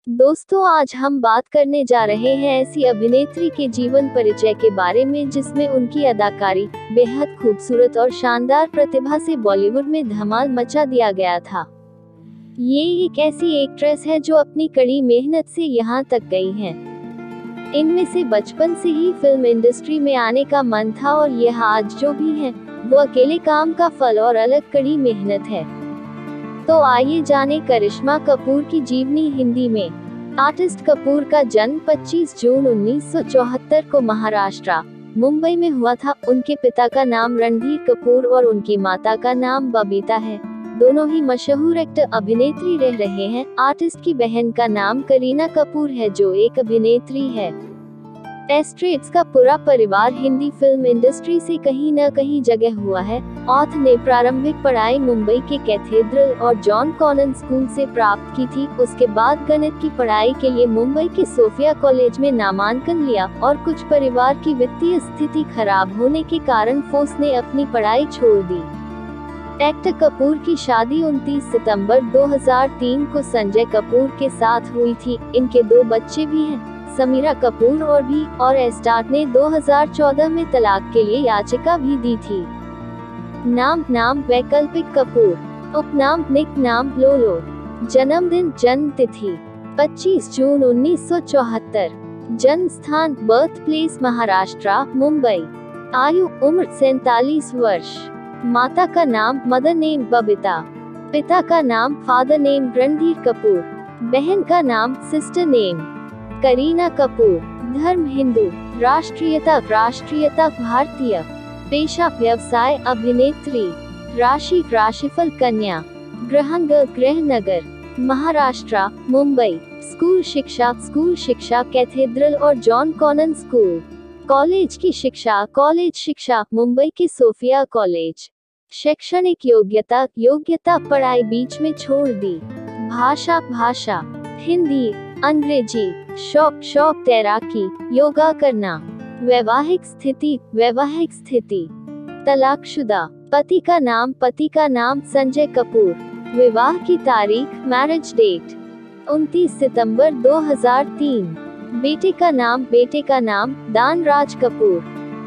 दोस्तों, आज हम बात करने जा रहे हैं ऐसी अभिनेत्री के जीवन परिचय के बारे में जिसमें उनकी अदाकारी बेहद खूबसूरत और शानदार प्रतिभा से बॉलीवुड में धमाल मचा दिया गया था। ये एक ऐसी एक्ट्रेस है जो अपनी कड़ी मेहनत से यहाँ तक गई हैं। इनमें से बचपन से ही फिल्म इंडस्ट्री में आने का मन था और यह आज जो भी है वो अकेले काम का फल और अलग कड़ी मेहनत है। तो आइए जाने करिश्मा कपूर की जीवनी हिंदी में। आर्टिस्ट कपूर का जन्म 25 जून 1974 को महाराष्ट्र, मुंबई में हुआ था। उनके पिता का नाम रणधीर कपूर और उनकी माता का नाम बबीता है। दोनों ही मशहूर एक्टर अभिनेत्री रह रहे हैं। आर्टिस्ट की बहन का नाम करीना कपूर है जो एक अभिनेत्री है। एस्ट्रेट्स का पूरा परिवार हिंदी फिल्म इंडस्ट्री से कहीं न कहीं जगह हुआ है। ऑथ ने प्रारंभिक पढ़ाई मुंबई के कैथेड्रल और जॉन कॉनन स्कूल से प्राप्त की थी। उसके बाद गणित की पढ़ाई के लिए मुंबई के सोफिया कॉलेज में नामांकन लिया और कुछ परिवार की वित्तीय स्थिति खराब होने के कारण फोर्स ने अपनी पढ़ाई छोड़ दी। एक्टर कपूर की शादी 29 सितंबर 2003 को संजय कपूर के साथ हुई थी। इनके 2 बच्चे भी हैं, समीरा कपूर और स्टार ने 2014 में तलाक के लिए याचिका भी दी थी। नाम वैकल्पिक कपूर, उपनाम निक नाम लोलो, जन्मदिन जन्म तिथि 25 जून 1974, जन्म स्थान बर्थ प्लेस महाराष्ट्र मुंबई, आयु उम्र 47 वर्ष, माता का नाम मदर नेम बबीता, पिता का नाम फादर नेम रणधीर कपूर, बहन का नाम सिस्टर नेम करीना कपूर, धर्म हिंदू, राष्ट्रीयता भारतीय, पेशा व्यवसाय अभिनेत्री, राशिफल कन्या, ग्रह नगर महाराष्ट्र मुंबई, स्कूल शिक्षा कैथेड्रल और जॉन कॉनन स्कूल, कॉलेज शिक्षा मुंबई के सोफिया कॉलेज, शैक्षणिक योग्यता पढ़ाई बीच में छोड़ दी, भाषा हिंदी अंग्रेजी, शौक तैराकी योगा करना, वैवाहिक स्थिति तलाकशुदा, पति का नाम संजय कपूर, विवाह की तारीख मैरिज डेट 29 सितंबर 2003, बेटे का नाम दानराज कपूर,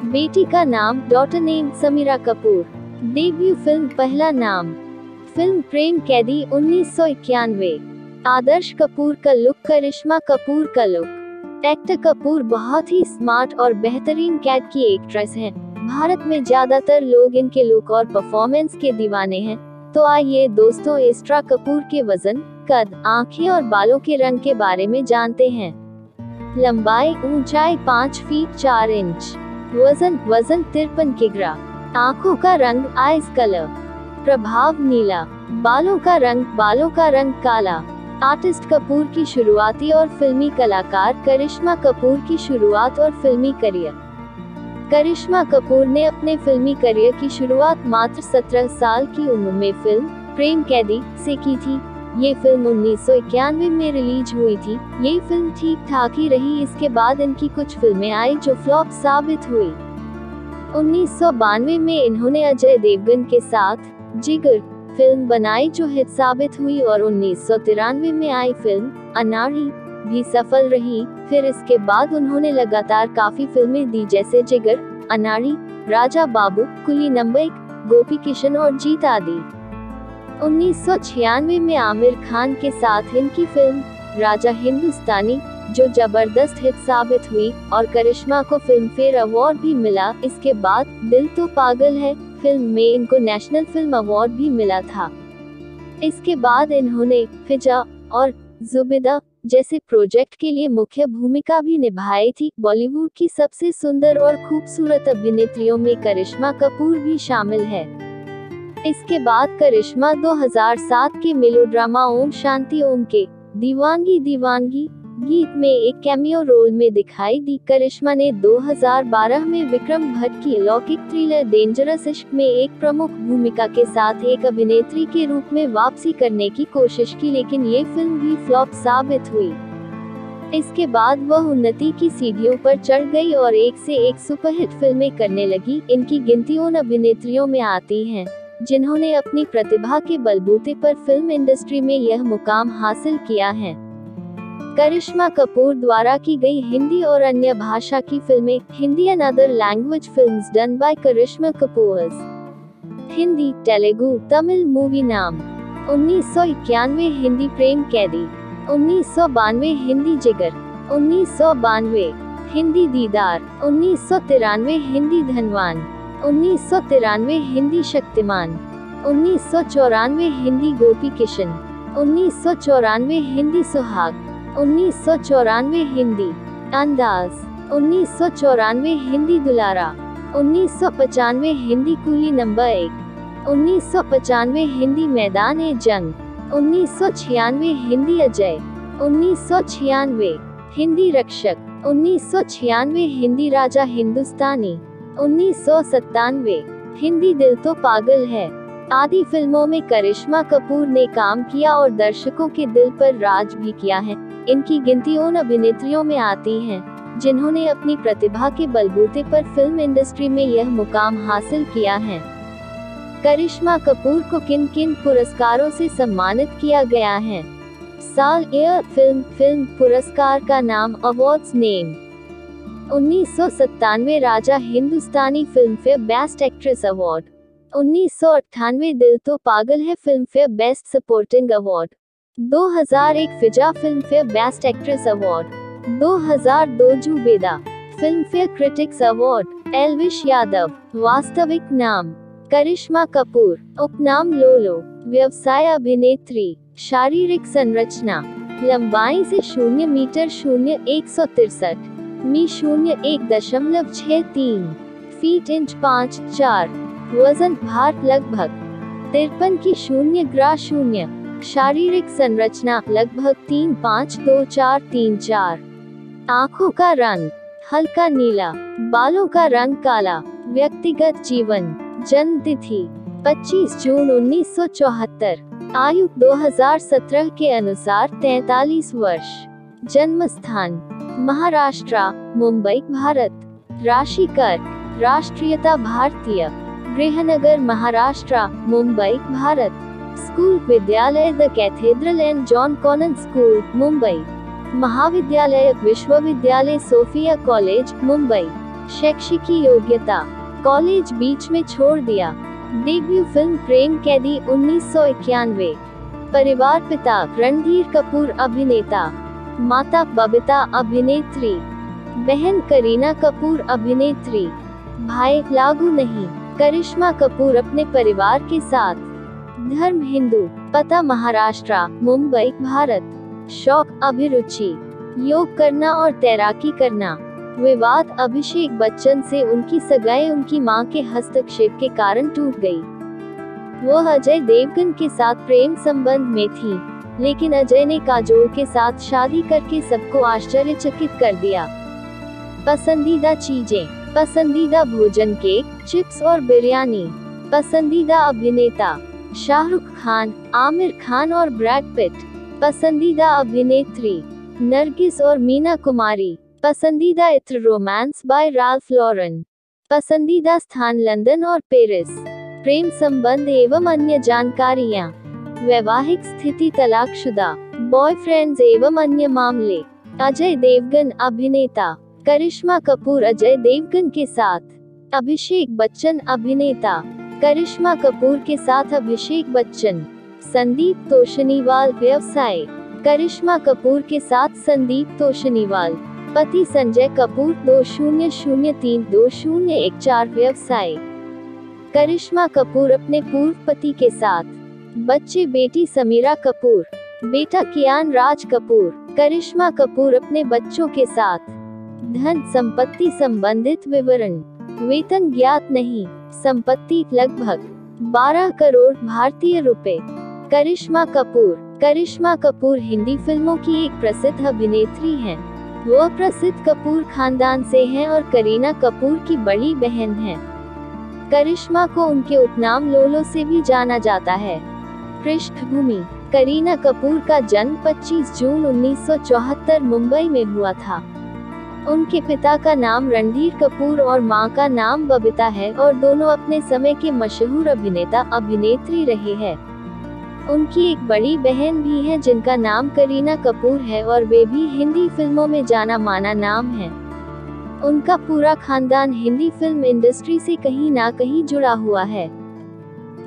बेटी का नाम daughter name Samira Kapoor, debut film पहला नाम, फिल्म प्रेम कैदी 1991, आदर्श कपूर का लुक, करिश्मा कपूर का लुक। एक्टर कपूर बहुत ही स्मार्ट और बेहतरीन कैट की एक्ट्रेस हैं। भारत में ज्यादातर लोग इनके लुक और परफॉर्मेंस के दीवाने हैं। तो आइए दोस्तों एक्ट्रेस कपूर के वजन, कद, आँखें और बालों के रंग के बारे में जानते हैं। लंबाई ऊंचाई 5 फीट 4 इंच, वजन 53 किलोग्राम, आँखों का रंग आइज कलर, प्रभाव नीला, बालों का रंग काला। आर्टिस्ट कपूर की शुरुआती और फिल्मी कलाकार, करिश्मा कपूर की शुरुआत और फिल्मी करियर। करिश्मा कपूर ने अपने फिल्मी करियर की शुरुआत मात्र 17 साल की उम्र में फिल्म प्रेम कैदी से की थी। ये फिल्म 1991 में रिलीज हुई थी। ये फिल्म ठीक ठाक ही रही। इसके बाद इनकी कुछ फिल्में आई जो फ्लॉप साबित हुई। 1992 में इन्होंने अजय देवगन के साथ जिगर फिल्म बनाई जो हिट साबित हुई और 1993 में आई फिल्म अनाड़ी भी सफल रही। फिर इसके बाद उन्होंने लगातार काफी फिल्में दी जैसे जिगर, अनाड़ी, राजा बाबू, कुली नंबर 1, गोपी किशन और जीत आदि। 1996 में आमिर खान के साथ इनकी फिल्म राजा हिंदुस्तानी जो जबरदस्त हिट साबित हुई और करिश्मा को फिल्म फेयर अवार्ड भी मिला। इसके बाद दिल तो पागल है फिल्म में इनको नेशनल फिल्म अवार्ड भी मिला था। इसके बाद इन्होंने फिजा और जुबिदा जैसे प्रोजेक्ट के लिए मुख्य भूमिका भी निभाई थी। बॉलीवुड की सबसे सुंदर और खूबसूरत अभिनेत्रियों में करिश्मा कपूर भी शामिल है। इसके बाद करिश्मा 2007 के मेलोड्रामा ओम शांति ओम के दीवानगी गीत में एक कैमियो रोल में दिखाई दी। करिश्मा ने 2012 में विक्रम भट्ट की अलौकिक थ्रिलर डेंजरस इश्क में एक प्रमुख भूमिका के साथ एक अभिनेत्री के रूप में वापसी करने की कोशिश की, लेकिन ये फिल्म भी फ्लॉप साबित हुई। इसके बाद वह उन्नति की सीढ़ियों पर चढ़ गई और एक से एक सुपरहिट फिल्में करने लगी। इनकी गिनती उन अभिनेत्रियों में आती हैं जिन्होंने अपनी प्रतिभा के बलबूते पर फिल्म इंडस्ट्री में यह मुकाम हासिल किया है। करिश्मा कपूर द्वारा की गई हिंदी और अन्य भाषा की फिल्में। Hindi and other language films done by Karishma Kapoor. Hindi, Telugu, Tamil movie नाम। 1991 हिंदी प्रेम कैदी। 1992 हिंदी जिगर। 1992 हिंदी दीदार। 1993 हिंदी धनवान। 1993 हिंदी शक्तिमान। 1994 हिंदी गोपी किशन। 1994 हिंदी सुहाग। 1994 हिंदी अंदाज। 1994 हिंदी दुलारा। 1995 हिंदी कूली नंबर 1। 1995 हिंदी मैदान ए जंग। 1996 हिंदी अजय। 1996 हिंदी रक्षक। 1996 हिंदी राजा हिंदुस्तानी। 1997 हिंदी दिल तो पागल है आदि फिल्मों में करिश्मा कपूर ने काम किया और दर्शकों के दिल पर राज भी किया है। इनकी गिनती उन अभिनेत्रियों में आती हैं जिन्होंने अपनी प्रतिभा के बलबूते पर फिल्म इंडस्ट्री में यह मुकाम हासिल किया है। करिश्मा कपूर को किन किन पुरस्कारों से सम्मानित किया गया है? साल, ईयर, फिल्म पुरस्कार का नाम, awards name. 1997 Raja Hindustani Filmfare best actress award. 1998 Dil To Pagal Hai Filmfare best supporting award. 2001 Fiza Filmfare best actress award. 2002 Zubeidaa Filmfare critics award. Elvish Yadav वास्तविक नाम करिश्मा कपूर, उपनाम लोलो, व्यवसाय अभिनेत्री, शारीरिक संरचना लंबाई से 0 मीटर 0 मी 0 फीट इंच 5-4, वजन भार लगभग 53 की 0 ग्रा 0, शारीरिक संरचना लगभग 3-5-2-4-3-4, आँखों का रंग हल्का नीला, बालों का रंग काला, व्यक्तिगत जीवन, जन्म तिथि 25 जून 1974, आयु 2017 के अनुसार 43 वर्ष, जन्म स्थान महाराष्ट्र, मुंबई, भारत, राशि कर्क, राष्ट्रीयता भारतीय, गृहनगर महाराष्ट्र, मुंबई, भारत, स्कूल विद्यालय the Cathedral and John Connon School, Mumbai, महाविद्यालय विश्वविद्यालय सोफिया कॉलेज, मुंबई, शैक्षिक योग्यता कॉलेज बीच में छोड़ दिया। डेब्यू फिल्म प्रेम कैदी 1991। परिवार पिता रणधीर कपूर अभिनेता, माता बबीता अभिनेत्री, बहन करीना कपूर अभिनेत्री, भाई लागू नहीं। करिश्मा कपूर अपने परिवार के साथ। धर्म हिंदू, पता महाराष्ट्र, मुंबई, भारत, शौक अभिरुचि योग करना और तैराकी करना। विवाद अभिषेक बच्चन से उनकी सगाई उनकी मां के हस्तक्षेप के कारण टूट गई। वो अजय देवगन के साथ प्रेम संबंध में थी, लेकिन अजय ने काजोल के साथ शादी करके सबको आश्चर्यचकित कर दिया। पसंदीदा चीजें, पसंदीदा भोजन केक, चिप्स और बिरयानी। पसंदीदा अभिनेता शाहरुख खान, आमिर खान और ब्रैड पिट। पसंदीदा अभिनेत्री नरगिस और मीना कुमारी। पसंदीदा इत्र रोमांस बाय राल्फ लॉरेन। पसंदीदा स्थान लंदन और पेरिस। प्रेम संबंध एवं अन्य जानकारियाँ। वैवाहिक स्थिति तलाकशुदा, बॉयफ्रेंड्स एवं अन्य मामले। अजय देवगन अभिनेता, करिश्मा कपूर अजय देवगन के साथ। अभिषेक बच्चन अभिनेता, करिश्मा कपूर के साथ अभिषेक बच्चन। संदीप तोषनीवाल व्यवसाय, करिश्मा कपूर के साथ संदीप तोषनीवाल। पति संजय कपूर 2003-2014 व्यवसाय। करिश्मा कपूर अपने पूर्व पति के साथ। बच्चे बेटी समीरा कपूर, बेटा कियान राज कपूर। करिश्मा कपूर अपने बच्चों के साथ। धन संपत्ति संबंधित विवरण, वेतन ज्ञात नहीं, संपत्ति लगभग 12 करोड़ भारतीय रुपए। करिश्मा कपूर हिंदी फिल्मों की एक प्रसिद्ध अभिनेत्री हैं। वो प्रसिद्ध कपूर खानदान से हैं और करीना कपूर की बड़ी बहन हैं। करिश्मा को उनके उपनाम लोलो से भी जाना जाता है। पृष्ठभूमि, करीना कपूर का जन्म 25 जून 1974 मुंबई में हुआ था। उनके पिता का नाम रणधीर कपूर और मां का नाम बबीता है और दोनों अपने समय के मशहूर अभिनेता अभिनेत्री रहे हैं। उनकी एक बड़ी बहन भी है जिनका नाम करीना कपूर है और वे भी हिंदी फिल्मों में जाना माना नाम है। उनका पूरा खानदान हिंदी फिल्म इंडस्ट्री से कहीं ना कहीं जुड़ा हुआ है।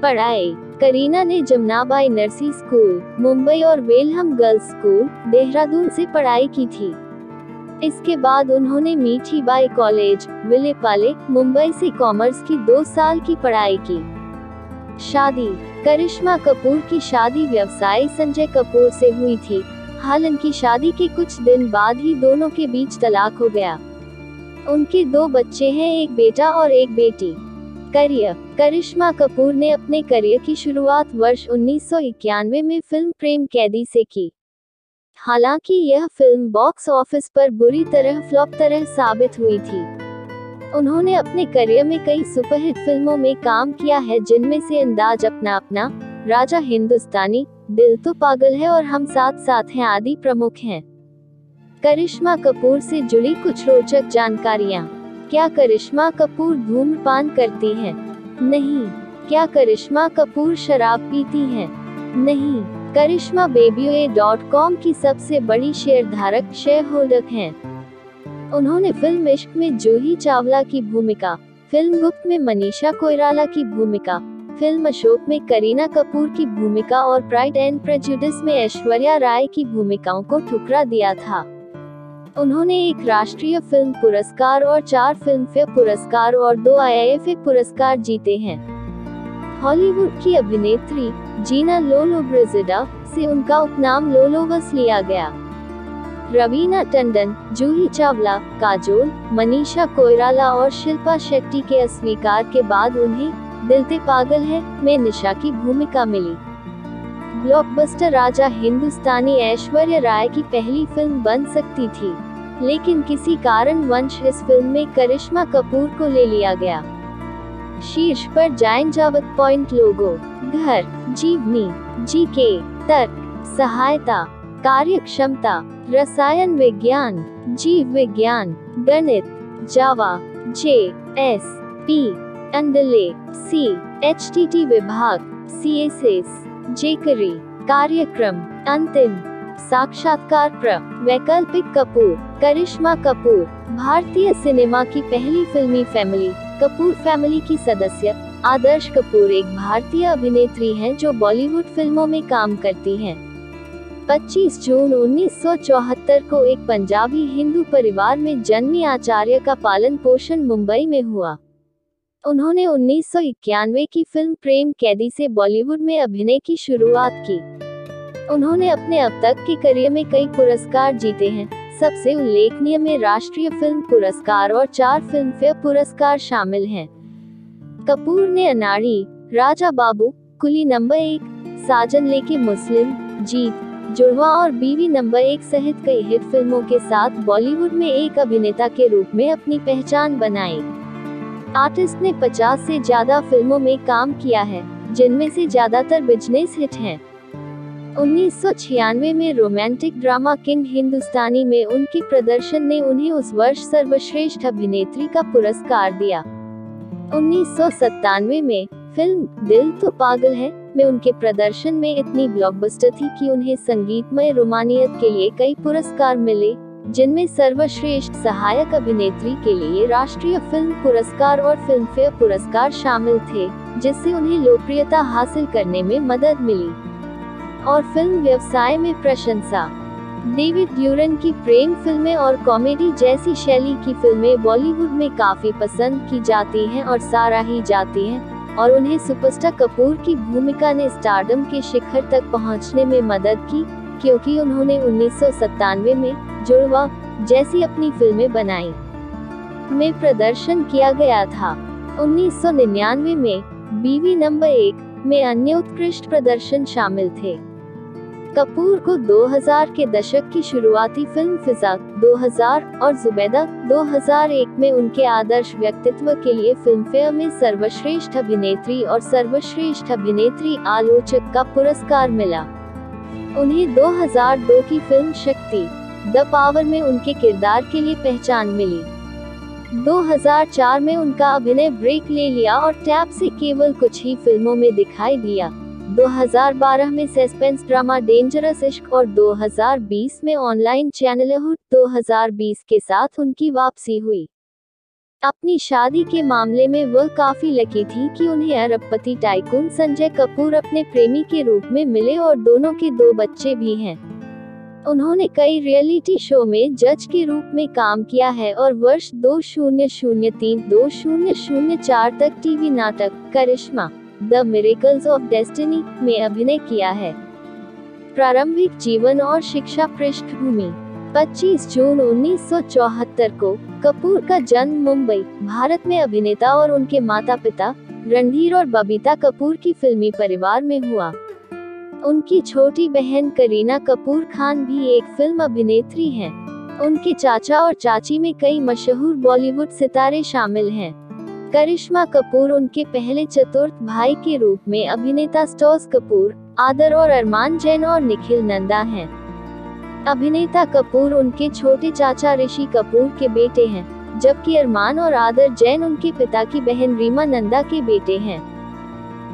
पढ़ाई। करीना ने जमनाबाई नरसी स्कूल, मुंबई और वेलहम गर्ल्स स्कूल, देहरादून से पढ़ाई की थी। इसके बाद उन्होंने मीठीबाई कॉलेज, विलेपाले, मुंबई से कॉमर्स की 2 साल की पढ़ाई की। शादी। करिश्मा कपूर की शादी व्यवसायी संजय कपूर से हुई थी। हालांकि शादी के कुछ दिन बाद ही दोनों के बीच तलाक हो गया। उनके 2 बच्चे हैं, एक बेटा और एक बेटी। करियर। करिश्मा कपूर ने अपने करियर की शुरुआत वर्ष 1991 में फिल्म प्रेम कैदी से की। हालांकि यह फिल्म बॉक्स ऑफिस पर बुरी तरह फ्लॉप तरह साबित हुई थी। उन्होंने अपने करियर में कई सुपरहिट फिल्मों में काम किया है, जिनमें से अंदाज अपना अपना, राजा हिंदुस्तानी, दिल तो पागल है और हम साथ साथ हैं आदि प्रमुख हैं। करिश्मा कपूर से जुड़ी कुछ रोचक जानकारियाँ। क्या करिश्मा कपूर धूम्रपान करती हैं? नहीं। क्या करिश्मा कपूर शराब पीती हैं? नहीं। करिश्मा Babyuey.com की सबसे बड़ी शेयरधारक शेयरहोल्डर हैं। उन्होंने फिल्म इश्क में जूही चावला की भूमिका, फिल्म गुप्त में मनीषा कोइराला की भूमिका, फिल्म अशोक में करीना कपूर की भूमिका और प्राइड एंड प्रेजुडिस में ऐश्वर्या राय की भूमिकाओं को ठुकरा दिया था। उन्होंने एक राष्ट्रीय फिल्म पुरस्कार और 4 फिल्मफेयर पुरस्कार और 2 IIFA पुरस्कार जीते हैं। हॉलीवुड की अभिनेत्री जीना लोलो ब्रिजिडा से उनका उपनाम लोलोवस लिया गया। रवीना टंडन, जूही चावला, काजोल, मनीषा कोइराला और शिल्पा शेट्टी के अस्वीकार के बाद उन्हें दिल ते पागल है में निशा की भूमिका मिली। ब्लॉकबस्टर राजा हिंदुस्तानी ऐश्वर्या राय की पहली फिल्म बन सकती थी, लेकिन किसी कारण वंश इस फिल्म में करिश्मा कपूर को ले लिया गया। शीर्ष पर जाएं जावत पॉइंट लोगो, घर, जीवनी, जीके, तर्क, सहायता, कार्य क्षमता, रसायन विज्ञान, जीव विज्ञान, गणित, जावा, JSP, अंडले, C, HTT विभाग, CSS, जेकरी, कार्यक्रम, अंतिम, साक्षात्कार वैकल्पिक कपूर, करिश्मा कपूर, भारतीय सिनेमा की पहली फिल्मी फैमिली, कपूर फैमिली की सदस्य। आदर्श कपूर एक भारतीय अभिनेत्री हैं जो बॉलीवुड फिल्मों में काम करती हैं। 25 जून 1974 को एक पंजाबी हिंदू परिवार में जन्मी आचार्य का पालन पोषण मुंबई में हुआ। उन्होंने 1991 की फिल्म प्रेम कैदी से बॉलीवुड में अभिनय की शुरुआत की। उन्होंने अपने अब तक के करियर में कई पुरस्कार जीते हैं। सबसे उल्लेखनीय में राष्ट्रीय फिल्म पुरस्कार और 4 फिल्मफेयर पुरस्कार शामिल हैं। कपूर ने अनाड़ी, राजा बाबू, कुली नंबर 1, साजन लेके मुस्लिम, जीत, जुड़वा और बीवी नंबर 1 सहित कई हिट फिल्मों के साथ बॉलीवुड में एक अभिनेता के रूप में अपनी पहचान बनाई। आर्टिस्ट ने 50 से ज्यादा फिल्मों में काम किया है, जिनमें से ज्यादातर बिजनेस हिट हैं। 1996 में रोमांटिक ड्रामा किंग हिंदुस्तानी में उनके प्रदर्शन ने उन्हें उस वर्ष सर्वश्रेष्ठ अभिनेत्री का पुरस्कार दिया। 1997 में फिल्म दिल तो पागल है में उनके प्रदर्शन में इतनी ब्लॉकबस्टर थी कि उन्हें संगीतमय रोमानियत के लिए कई पुरस्कार मिले, जिनमें सर्वश्रेष्ठ सहायक अभिनेत्री के लिए राष्ट्रीय फिल्म पुरस्कार और फिल्मफेयर पुरस्कार शामिल थे, जिससे उन्हें लोकप्रियता हासिल करने में मदद मिली। और फिल्म व्यवसाय में प्रशंसा। डेविड ड्यूरन की प्रेम फिल्में और कॉमेडी जैसी शैली की फिल्में बॉलीवुड में काफी पसंद की जाती हैं और सराही जाती हैं, और उन्हें सुपरस्टार कपूर की भूमिका ने स्टारडम के शिखर तक पहुंचने में मदद की, क्योंकि उन्होंने 1997 में जुड़वा जैसी अपनी फिल्में बनाई में प्रदर्शन किया गया था। 1999 में बीवी नंबर 1 में अन्य उत्कृष्ट प्रदर्शन शामिल थे। कपूर को 2000 के दशक की शुरुआती फिल्म फिजा 2000 और जुबैदा 2001 में उनके आदर्श व्यक्तित्व के लिए फिल्मफेयर में सर्वश्रेष्ठ अभिनेत्री और सर्वश्रेष्ठ अभिनेत्री आलोचक का पुरस्कार मिला। उन्हें 2002 की फिल्म शक्ति द पावर में उनके किरदार के लिए पहचान मिली। 2004 में उनका अभिनय ब्रेक ले लिया और टैब से केवल कुछ ही फिल्मों में दिखाई दिया। 2012 में सस्पेंस ड्रामा डेंजरस इश्क और 2020 में ऑनलाइन चैनल हुड 2020 के साथ उनकी वापसी हुई। अपनी शादी के मामले में वह काफी लकी थी कि उन्हें अरबपति टाइकून संजय कपूर अपने प्रेमी के रूप में मिले और दोनों के 2 बच्चे भी हैं। उन्होंने कई रियलिटी शो में जज के रूप में काम किया है और वर्ष 2003-2004 तक टीवी नाटक करिश्मा द मिरेकल्स ऑफ डेस्टिनी में अभिनय किया है। प्रारंभिक जीवन और शिक्षा पृष्ठभूमि। 25 जून 1974 को कपूर का जन्म मुंबई, भारत में अभिनेता और उनके माता-पिता रणधीर और बबीता कपूर की फिल्मी परिवार में हुआ। उनकी छोटी बहन करीना कपूर खान भी एक फिल्म अभिनेत्री हैं। उनके चाचा और चाची में कई मशहूर बॉलीवुड सितारे शामिल हैं। करिश्मा कपूर उनके पहले चतुर्थ भाई के रूप में अभिनेता स्टोस कपूर, आदर और अरमान जैन और निखिल नंदा हैं। अभिनेता कपूर उनके छोटे चाचा ऋषि कपूर के बेटे हैं, जबकि अरमान और आदर जैन उनके पिता की बहन रीमा नंदा के बेटे हैं।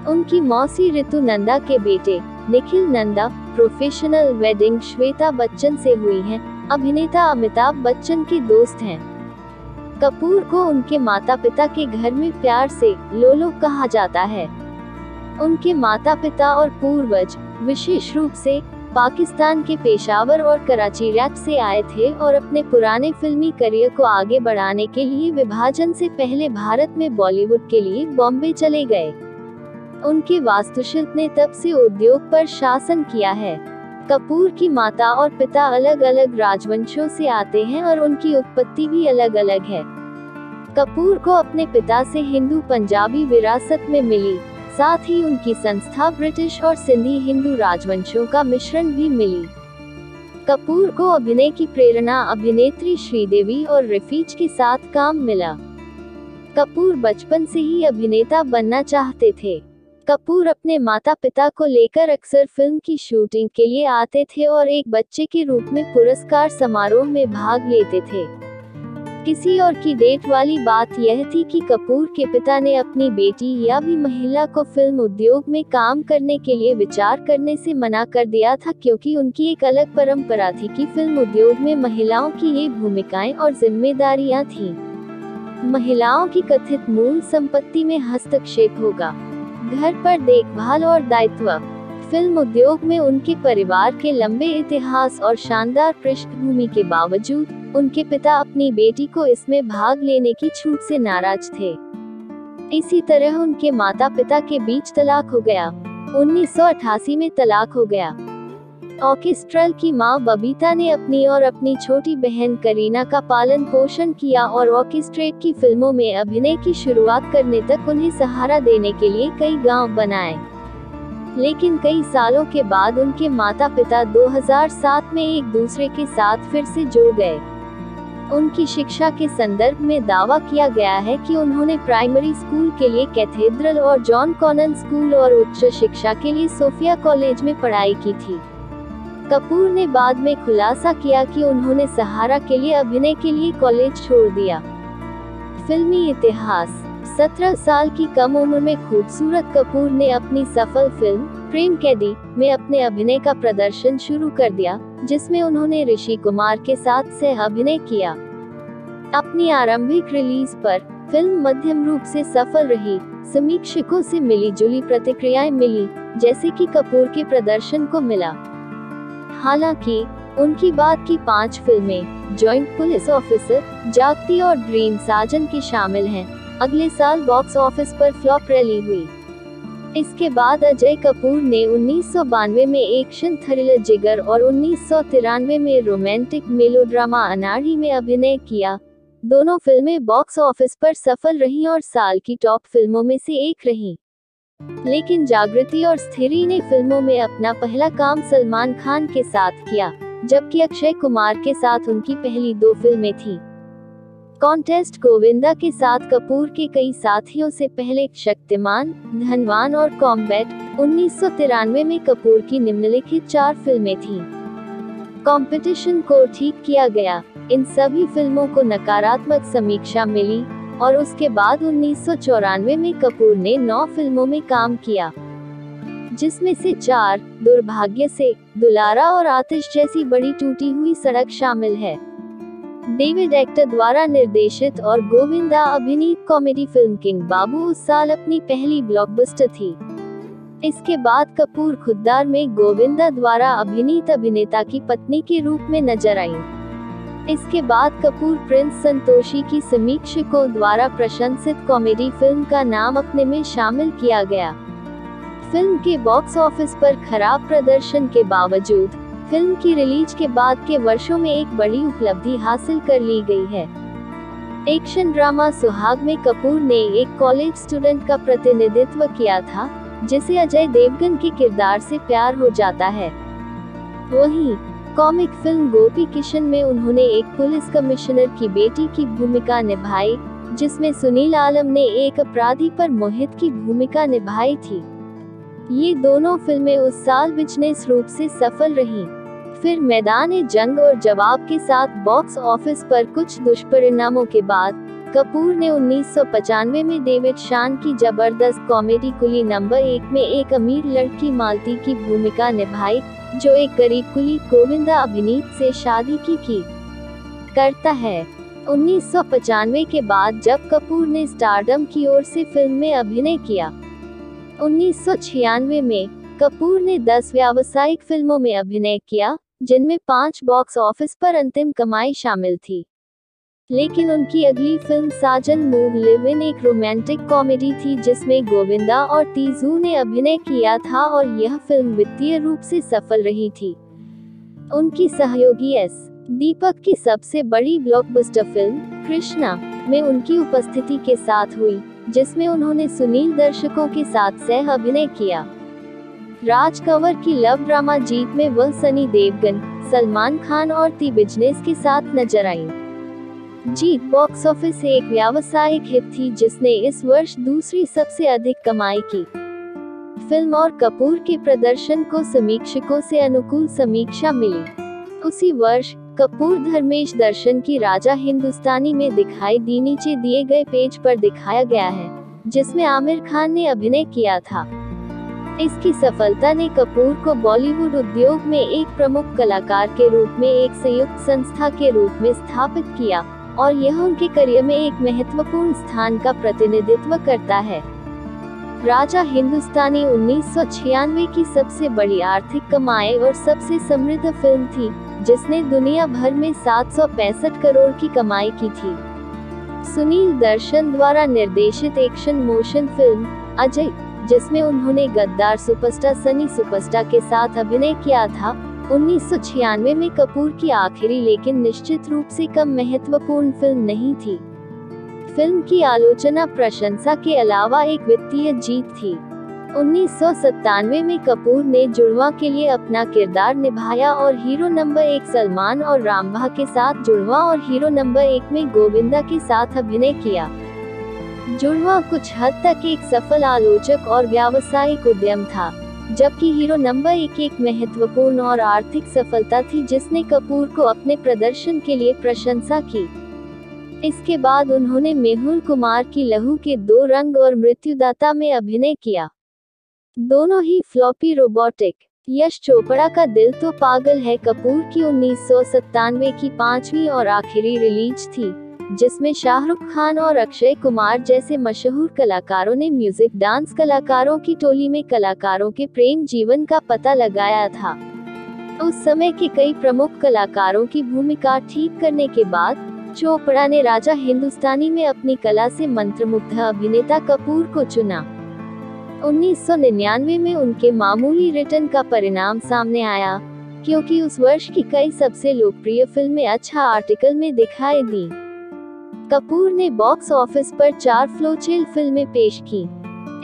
उनकी मौसी ऋतु नंदा के बेटे निखिल नंदा प्रोफेशनल वेडिंग श्वेता बच्चन से हुई हैं। अभिनेता अमिताभ बच्चन के दोस्त हैं। कपूर को उनके माता-पिता के घर में प्यार से लोलो कहा जाता है। उनके माता-पिता और पूर्वज विशेष रूप से पाकिस्तान के पेशावर और कराची इराक से आए थे और अपने पुराने फिल्मी करियर को आगे बढ़ाने के लिए विभाजन से पहले भारत में बॉलीवुड के लिए बॉम्बे चले गए। उनके वास्तुशिल्प ने तब से उद्योग पर शासन किया है। कपूर की माता और पिता अलग-अलग राजवंशों से आते हैं और उनकी उत्पत्ति भी अलग-अलग है। कपूर को अपने पिता से हिंदू पंजाबी विरासत में मिली, साथ ही उनकी संस्था ब्रिटिश और सिंधी हिंदू राजवंशों का मिश्रण भी मिली। कपूर को अभिनय की प्रेरणा अभिनेत्री श्रीदेवी और रफीच के साथ काम मिला। कपूर बचपन से ही अभिनेता बनना चाहते थे। कपूर अपने माता पिता को लेकर अक्सर फिल्म की शूटिंग के लिए आते थे और एक बच्चे के रूप में पुरस्कार समारोह में भाग लेते थे। किसी और की डेट वाली बात यह थी कि कपूर के पिता ने अपनी बेटी या भी महिला को फिल्म उद्योग में काम करने के लिए विचार करने से मना कर दिया था, क्योंकि उनकी एक अलग परंपरा थी कि फिल्म उद्योग में महिलाओं की ये भूमिकाएं और जिम्मेदारियां थीं। महिलाओं की कथित मूल संपत्ति में हस्तक्षेप होगा, घर पर देखभाल और दायित्व। फिल्म उद्योग में उनके परिवार के लंबे इतिहास और शानदार पृष्ठभूमि के बावजूद उनके पिता अपनी बेटी को इसमें भाग लेने की छूट से नाराज थे। इसी तरह उनके माता पिता के बीच तलाक हो गया। 1988 में तलाक हो गया। ऑर्केस्ट्रल की मां बबीता ने अपनी और अपनी छोटी बहन करीना का पालन पोषण किया और ऑर्केस्ट्रेट की फिल्मों में अभिनय की शुरुआत करने तक उन्हें सहारा देने के लिए कई गांव बनाए। लेकिन कई सालों के बाद उनके माता पिता 2007 में एक दूसरे के साथ फिर से जुड़ गए। उनकी शिक्षा के संदर्भ में दावा किया गया है कि उन्होंने प्राइमरी स्कूल के लिए कैथेड्रल और जॉन कॉनन स्कूल और उच्च शिक्षा के लिए सोफिया कॉलेज में पढ़ाई की थी। कपूर ने बाद में खुलासा किया कि उन्होंने सहारा के लिए अभिनय के लिए कॉलेज छोड़ दिया। फिल्मी इतिहास। 17 साल की कम उम्र में खूबसूरत कपूर ने अपनी सफल फिल्म प्रेम कैदी में अपने अभिनय का प्रदर्शन शुरू कर दिया, जिसमें उन्होंने ऋषि कुमार के साथ सह अभिनय किया। अपनी आरंभिक रिलीज पर फिल्म मध्यम रूप से सफल रही। समीक्षकों से मिली-जुली प्रतिक्रियाएं मिली, जैसे कि कपूर के प्रदर्शन को मिला। हालांकि उनकी बाद की 5 फिल्में जॉइंट पुलिस ऑफिसर, जागती और ड्रीम साजन की शामिल हैं, अगले साल बॉक्स ऑफिस पर फ्लॉप रैली हुई। इसके बाद अजय कपूर ने 1992 में एक्शन थ्रिलर जिगर और 1993 में रोमांटिक मेलोड्रामा अनाड़ी में अभिनय किया। दोनों फिल्में बॉक्स ऑफिस पर सफल रहीं और साल की टॉप फिल्मों में से एक रहीं। लेकिन जागृति और स्थिरी ने फिल्मों में अपना पहला काम सलमान खान के साथ किया, जबकि अक्षय कुमार के साथ उनकी पहली 2 फिल्में थीं। कॉन्टेस्ट गोविंदा के साथ कपूर के कई साथियों से पहले शक्तिमान, धनवान और कॉम्बैट 1993 में कपूर की निम्नलिखित 4 फिल्में थीं। कंपटीशन को ठीक किया गया। इन सभी फिल्मों को नकारात्मक समीक्षा मिली और उसके बाद 1994 में कपूर ने 9 फिल्मों में काम किया। जिसमें से 4, दुर्भाग्य से, दुलारा और आतिश जैसी बड़ी टूटी हुई सड़क शामिल है। डेविड एक्टर द्वारा निर्देशित और गोविंदा अभिनीत कॉमेडी फिल्म किंग बाबू उस साल अपनी पहली ब्लॉकबस्टर थी। इसके बाद कपूर खुद्दार में गोविंदा द्वारा अभिनीत अभिनेता की पत्नी के रूप में नजर आईं। इसके बाद कपूर प्रिंस संतोषी की समीक्षकों द्वारा प्रशंसित कॉमेडी फिल्म का नाम अपने में शामिल किया गया। फिल्म के बॉक्स ऑफिस पर खराब प्रदर्शन के बावजूद फिल्म की रिलीज के बाद के वर्षों में एक बड़ी उपलब्धि हासिल कर ली गई है। एक्शन ड्रामा सुहाग में कपूर ने एक कॉलेज स्टूडेंट का प्रतिनिधित्व किया था, जिसे अजय देवगन के किरदार से प्यार हो जाता है। वहीं कॉमिक फिल्म गोपी किशन में उन्होंने एक पुलिस कमिश्नर की बेटी की भूमिका निभाई, जिसमें सुनील आलम ने एक अपराधी पर मोहित की भूमिका निभाई थी। ये दोनों फिल्में उस साल बिजनेस रूप से सफल रहीं। फिर मैदान-ए-जंग और जवाब के साथ बॉक्स ऑफिस पर कुछ दुष्परिणामों के बाद कपूर ने 1995 में डेविड शान की जबरदस्त कॉमेडी कुली नंबर 1 में एक अमीर लड़की मालती की भूमिका निभाई, जो एक गरीब कुली गोविंदा अभिनीत से शादी की करता है। 1995 के बाद जब कपूर ने स्टारडम की ओर से फिल्म में अभिनय किया। 1996 में कपूर ने 10 व्यावसायिक फिल्मों में अभिनय किया, जिनमें 5 बॉक्स ऑफिस पर अंतिम कमाई शामिल थी। लेकिन उनकी अगली फिल्म साजन मूव लिव इन एक रोमांटिक कॉमेडी थी, जिसमें गोविंदा और तीजू ने अभिनय किया था और यह फिल्म वित्तीय रूप से सफल रही थी। उनकी सहयोगी एस. दीपक की सबसे बड़ी ब्लॉकबस्टर फिल्म कृष्णा में उनकी उपस्थिति के साथ हुई, जिसमें उन्होंने सुनील दर्शकों के साथ सह अभिनय किया। राज कंवर की लव ड्रामा जीत में वह सनी देओल, सलमान खान और ती बिजनेस के साथ नजर आईं। जीत बॉक्स ऑफिस एक व्यावसायिक हिट थी, जिसने इस वर्ष दूसरी सबसे अधिक कमाई की। फिल्म और कपूर के प्रदर्शन को समीक्षकों से अनुकूल समीक्षा मिली। उसी वर्ष कपूर धर्मेश दर्शन की राजा हिंदुस्तानी में दिखाई दी नीचे दिए गए पेज पर दिखाया गया है, जिसमें आमिर खान ने अभिनय किया था। इसकी सफलता ने कपूर को बॉलीवुड उद्योग में एक प्रमुख कलाकार के रूप में एक संयुक्त संस्था के रूप में स्थापित किया, और यह उनके करियर में एक महत्वपूर्ण स्थान का प्रतिनिधित्व करता है। राजा हिंदुस्तानी 1996 की सबसे बड़ी आर्थिक कमाई और सबसे समृद्ध फिल्म थी, जिसने दुनिया भर में 765 करोड़ की कमाई की थी। सुनील दर्शन द्वारा निर्देशित एक्शन मोशन फिल्म अजय, जिसमें उन्होंने गद्दार सुपरस्टार सनी सुपरस्टार के साथ अभिनय किया था, 1996 में कपूर की आखिरी लेकिन निश्चित रूप से कम महत्वपूर्ण फिल्म नहीं थी। फिल्म की आलोचना प्रशंसा के अलावा एक वित्तीय जीत थी। 1997 में कपूर ने जुड़वा के लिए अपना किरदार निभाया और हीरो नंबर 1 सलमान और रामभा के साथ जुड़वा और हीरो नंबर 1 में गोविंदा के साथ अभिनय किया। जुड़वा कुछ हद तक एक सफल आलोचक और व्यावसायिक उद्यम था, जबकि हीरो नंबर 1 एक महत्वपूर्ण और आर्थिक सफलता थी, जिसने कपूर को अपने प्रदर्शन के लिए प्रशंसा की। इसके बाद उन्होंने मेहुल कुमार की लहू के 2 रंग और मृत्युदाता में अभिनय किया। दोनों ही फ्लॉपी रोबोटिक। यश चोपड़ा का दिल तो पागल है कपूर की 1997 की 5वीं और आखिरी रिलीज थी, जिसमें शाहरुख खान और अक्षय कुमार जैसे मशहूर कलाकारों ने म्यूजिक डांस कलाकारों की टोली में कलाकारों के प्रेम जीवन का पता लगाया था। उस समय के कई प्रमुख कलाकारों की भूमिका ठीक करने के बाद चोपड़ा ने राजा हिंदुस्तानी में अपनी कला से मंत्रमुग्ध अभिनेता कपूर को चुना। 1999 में उनके मामूली रिटर्न का परिणाम सामने आया, क्योंकि उस वर्ष की कई सबसे लोकप्रिय फिल्में अच्छा आर्टिकल में दिखाई दी। कपूर ने बॉक्स ऑफिस पर 4 फ्लोचेल फिल्में पेश की।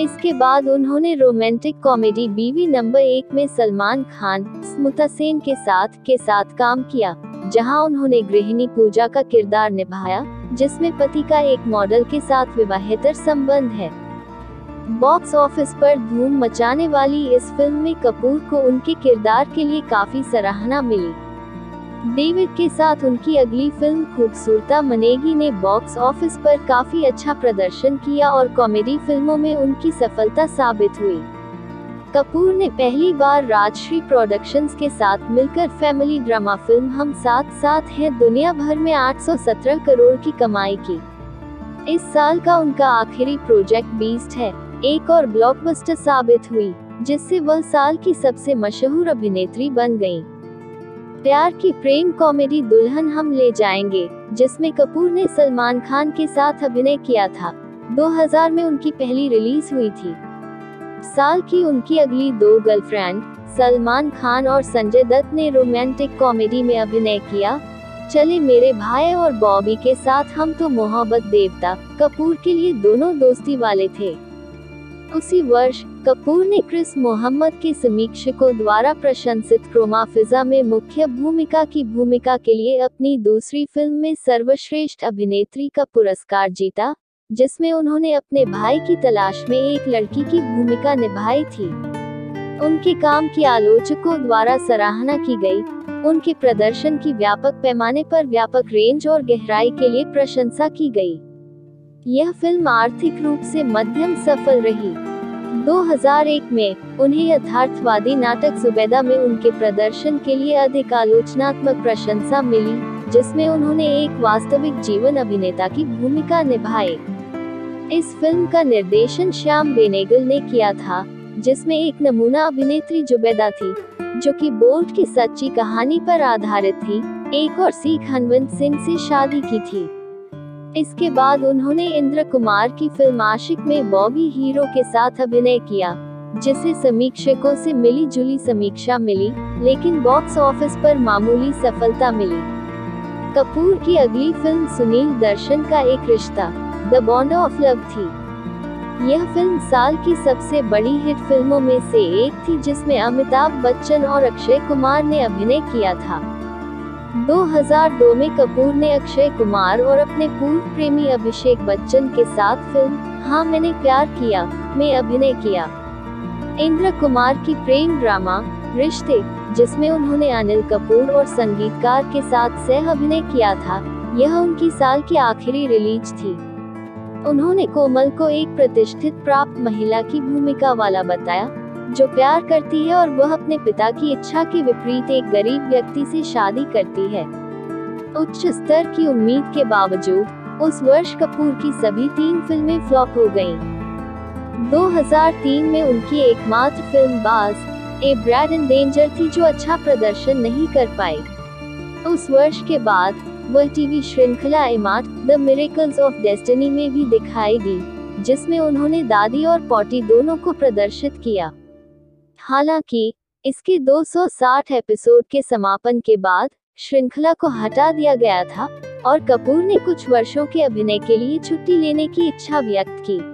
इसके बाद उन्होंने रोमांटिक कॉमेडी बीवी नंबर 1 में सलमान खान, स्मिता सेन के साथ काम किया, जहां उन्होंने गृहिणी पूजा का किरदार निभाया, जिसमें पति का एक मॉडल के साथ विवाहेतर संबंध है। बॉक्स ऑफिस पर धूम मचाने वाली इस फिल्म में कपूर को उनके किरदार के लिए काफी सराहना मिली। डेविड के साथ उनकी अगली फिल्म खूबसूरता मनेगी ने बॉक्स ऑफिस पर काफी अच्छा प्रदर्शन किया और कॉमेडी फिल्मों में उनकी सफलता साबित हुई। कपूर ने पहली बार राजश्री प्रोडक्शंस के साथ मिलकर फैमिली ड्रामा फिल्म हम साथ साथ हैं दुनिया भर में 817 करोड़ की कमाई की। इस साल का उनका आखिरी प्रोजेक्ट बीस्ट है, एक और ब्लॉकबस्टर साबित हुई, जिससे वह साल की सबसे मशहूर अभिनेत्री बन गईं। प्यार की प्रेम कॉमेडी दुल्हन हम ले जाएंगे, जिसमें कपूर ने सलमान खान के साथ अभिनय किया था, 2000 में उनकी पहली रिलीज हुई थी। साल की उनकी अगली दो गर्लफ्रेंड सलमान खान और संजय दत्त ने रोमांटिक कॉमेडी में अभिनय किया, चले मेरे भाई और बॉबी के साथ हम तो मोहब्बत देवता। कपूर के लिए दोनों दोस्ती वाले थे। उसी वर्ष कपूर ने क्रिस मोहम्मद के समीक्षकों द्वारा प्रशंसित क्रोमा फिजा में मुख्य भूमिका की भूमिका के लिए अपनी दूसरी फिल्म में सर्वश्रेष्ठ अभिनेत्री का पुरस्कार जीता, जिसमें उन्होंने अपने भाई की तलाश में एक लड़की की भूमिका निभाई थी। उनके काम की आलोचकों द्वारा सराहना की गई। उनके प्रदर्शन की व्यापक पैमाने पर व्यापक रेंज और गहराई के लिए प्रशंसा की गई। यह फिल्म आर्थिक रूप से मध्यम सफल रही। 2001 में उन्हें यथार्थवादी नाटक जुबैदा में उनके प्रदर्शन के लिए अधिक आलोचनात्मक प्रशंसा मिली, जिसमें उन्होंने एक वास्तविक जीवन अभिनेता की भूमिका निभाई। इस फिल्म का निर्देशन श्याम बेनेगल ने किया था, जिसमें एक नमूना अभिनेत्री जुबैदा थी, जो कि बोल्ट की सच्ची कहानी पर आधारित थी, एक और सिख हनवंत सिंह से शादी की थी। इसके बाद उन्होंने इंद्र कुमार की फिल्म आशिक में बॉबी हीरो के साथ अभिनय किया, जिसे समीक्षकों से मिली जुली समीक्षा मिली, लेकिन बॉक्स ऑफिस पर मामूली सफलता मिली। कपूर की अगली फिल्म सुनील दर्शन का एक रिश्ता, द बॉन्ड ऑफ लव थी। यह फिल्म साल की सबसे बड़ी हिट फिल्मों में से एक थी, जिसमें अमिताभ बच्चन और अक्षय कुमार ने अभिनय किया था। 2002 में कपूर ने अक्षय कुमार और अपने पूर्व प्रेमी अभिषेक बच्चन के साथ फिल्म हाँ मैंने प्यार किया में अभिनय किया। इंद्र कुमार की प्रेम ड्रामा रिश्ते, जिसमें उन्होंने अनिल कपूर और संगीतकार के साथ सह अभिनय किया था, यह उनकी साल की आखिरी रिलीज थी। उन्होंने कोमल को एक प्रतिष्ठित प्राप्त महिला की भूमिका वाला बताया, जो प्यार करती है और वह अपने पिता की इच्छा के विपरीत एक गरीब व्यक्ति से शादी करती है। उच्च स्तर की उम्मीद के बावजूद उस वर्ष कपूर की सभी 3 फिल्में फ्लॉप हो गईं। 2003 में उनकी एकमात्र फिल्म बाज ए ब्रैड इन डेंजर थी, जो अच्छा प्रदर्शन नहीं कर पाई। उस वर्ष के बाद वह टीवी श्रृंखला एमार्ट द मिरेकल्स ऑफ डेस्टिनी में भी दिखाई दी, जिसमें उन्होंने दादी और पोटी दोनों को प्रदर्शित किया। हालांकि इसके 260 एपिसोड के समापन के बाद श्रृंखला को हटा दिया गया था और कपूर ने कुछ वर्षों के अभिनय के लिए छुट्टी लेने की इच्छा व्यक्त की।